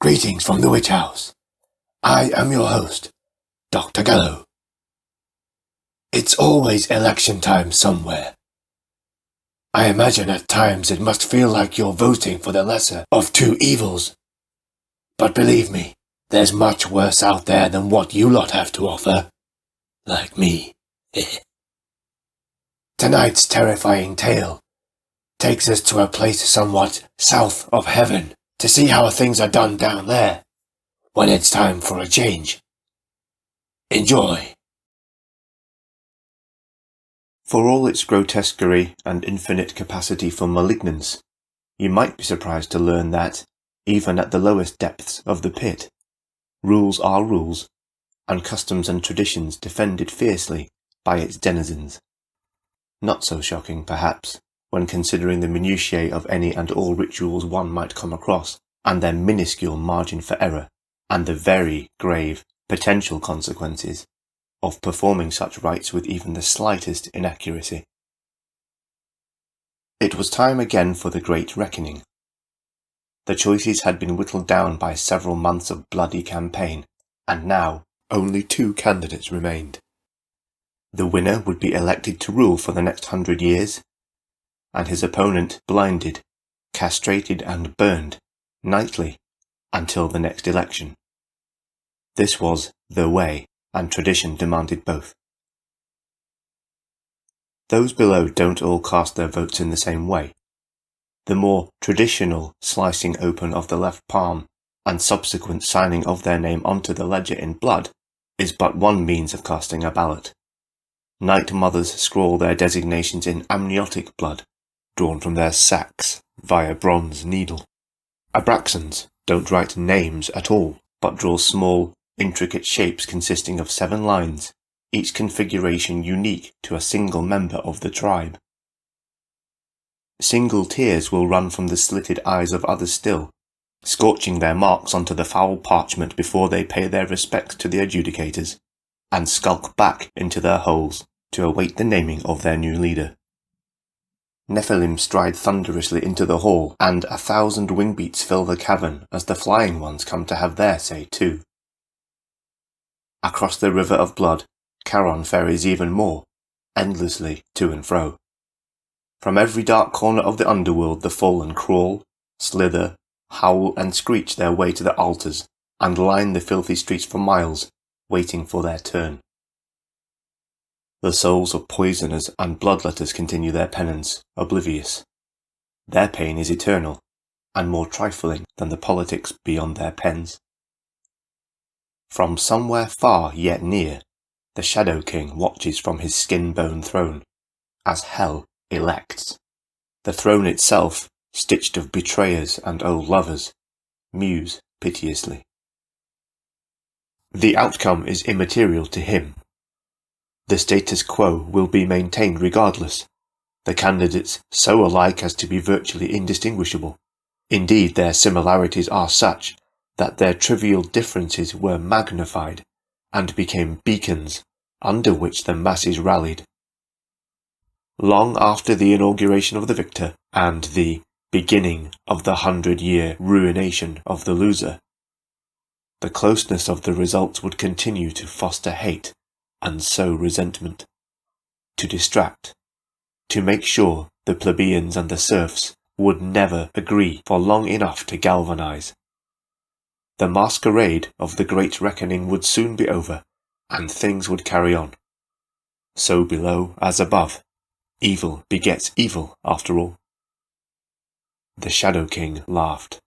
Greetings from the Witch House. I am your host, Dr. Gallo. It's always election time somewhere. I imagine at times it must feel like you're voting for the lesser of two evils. But believe me, there's much worse out there than what you lot have to offer. Like me. Tonight's terrifying tale takes us to a place somewhat south of heaven to see how things are done down there when it's time for a change. Enjoy. For all its grotesquery and infinite capacity for malignance, you might be surprised to learn that, even at the lowest depths of the pit, rules are rules, and customs and traditions defended fiercely by its denizens. Not so shocking, perhaps, when considering the minutiae of any and all rituals one might come across, and their minuscule margin for error, and the very grave potential consequences of performing such rites with even the slightest inaccuracy. It was time again for the great reckoning. The choices had been whittled down by several months of bloody campaign, and now only 2 candidates remained. The winner would be elected to rule for the next 100 years, and his opponent blinded, castrated and burned nightly until the next election. This was the way, and tradition demanded both. Those below don't all cast their votes in the same way. The more traditional slicing open of the left palm and subsequent signing of their name onto the ledger in blood is but one means of casting a ballot. Night mothers scrawl their designations in amniotic blood, drawn from their sacks via bronze needle. Abraxans don't write names at all, but draw small, intricate shapes consisting of 7 lines, each configuration unique to a single member of the tribe. Single tears will run from the slitted eyes of others still, scorching their marks onto the foul parchment before they pay their respects to the adjudicators, and skulk back into their holes to await the naming of their new leader. Nephilim stride thunderously into the hall, and 1,000 wing beats fill the cavern as the flying ones come to have their say too. Across the river of blood, Charon ferries even more, endlessly to and fro. From every dark corner of the underworld the fallen crawl, slither, howl and screech their way to the altars, and line the filthy streets for miles, waiting for their turn. The souls of poisoners and bloodletters continue their penance, oblivious. Their pain is eternal, and more trifling than the politics beyond their pens. From somewhere far yet near, the Shadow King watches from his skin-bone throne, as hell elects. The throne itself, stitched of betrayers and old lovers, mews piteously. The outcome is immaterial to him. The status quo will be maintained regardless, the candidates so alike as to be virtually indistinguishable. Indeed, their similarities are such that their trivial differences were magnified and became beacons under which the masses rallied. Long after the inauguration of the victor and the beginning of the 100-year ruination of the loser, the closeness of the results would continue to foster hate and sow resentment, to distract, to make sure the plebeians and the serfs would never agree for long enough to galvanize. The masquerade of the great reckoning would soon be over, and things would carry on. So below as above, evil begets evil after all. The Shadow King laughed.